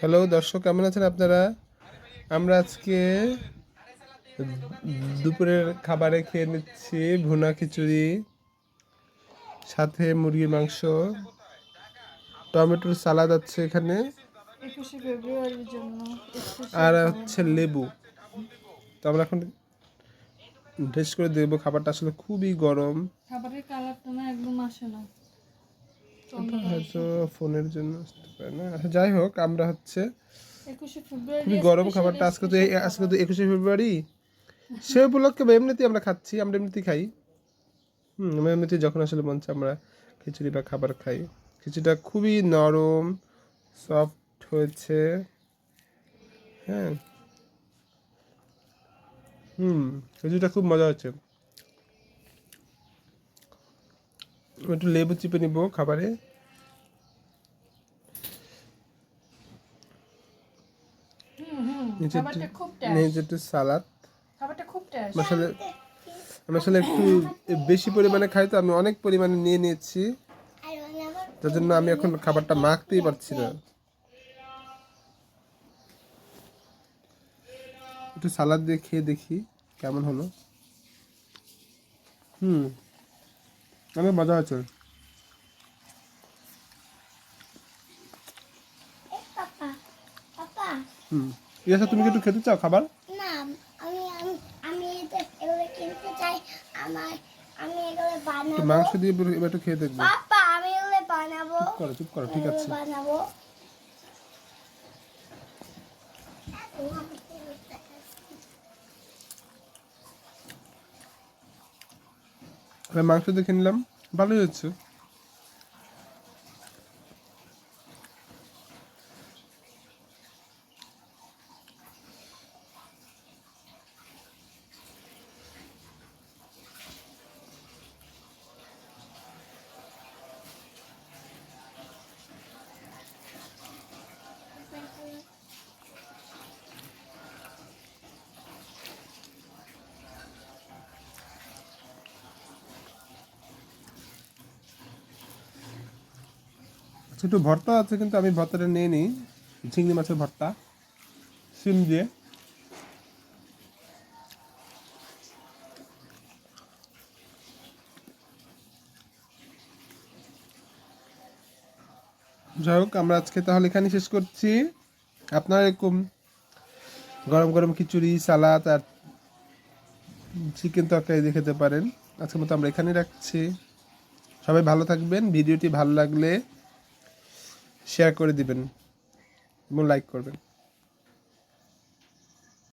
Hello দর্শক, কেমন আছেন আপনারা? আমরা আজকে দুপুরের খাবারে খেয়ে নিচ্ছি ভুনা খিচুড়ি, সাথে মুরগির মাংস, টমেটোর সালাদ আছে এখানে, 21শে ফেব্রুয়ারির জন্য আর স্পেশাল হচ্ছে লেবু। তো আমরা এখন টেস্ট করে দেখবো। খাবারটা আসলে খুবই গরম, খাবারের কালারটা না একদম আসে না। ওটা হয়তো ফোনের জন্য আসতে পারে না। আচ্ছা, যাই হোক, আমরা হচ্ছে 21শে ফেব্রুয়ারি খুবই গরম খাবারটা। আজকে তো 21শে ফেব্রুয়ারি, সে উপলক্ষে বা এমনিতেই আমরা খাচ্ছি, আমরা এমনিতেই খাই। আমরা এমনিতেই যখন আসলে মন চায় আমরা খিচুড়ি বা খাবার খাই। খিচুড়িটা খুবই নরম, সফট হয়েছে। হ্যাঁ, খিচুড়িটা খুব মজা হচ্ছে। একটু লেবু চিপে নিব খাবারে। নিচে একটু খাবারটা খুব টেস্ট। নিচে একটু সালাদ। খাবারটা খুব টেস্ট। আসলে আমি আসলে একটু বেশি পরিমাণে খাই, তো আমি অনেক পরিমাণে নিয়ে নিয়েছি, তার জন্য আমি এখন খাবারটা মাখতেই পারছি না। একটু সালাদ দিয়ে খেয়ে দেখি কেমন হলো। অনেক মজা হয়েছে। পাপা পাপা ইয়াসা, তুমি কি একটু খেতে চাও খাবার? না, আমি আমি আমি এগুলো কিনতে চাই। আমার আমি এগুলো একটু বানাবো। মাংস দিয়ে এবার একটু খেয়ে দেখবো। পাপা আমি এগুলো বানাবো। চুপ করো, ঠিক আছে। বানাবো। আমি মাংস দেখে নিলাম, ভালোই হচ্ছে। আচ্ছা, একটু ভর্তা আছে, কিন্তু আমি ভর্তাটা নিয়ে নিই। চিংড়ি মাছের ভর্তা, সিম দিয়ে। যাই হোক, আমরা আজকে তাহলে এখানে শেষ করছি। আপনারা এরকম গরম গরম খিচুড়ি, সালাদ আর চিকেন তরকারি দিয়ে খেতে পারেন। আজকের মতো আমরা এখানেই রাখছি। সবাই ভালো থাকবেন। ভিডিওটি ভালো লাগলে শেয়ার করে দিবেন এবং লাইক করবেন।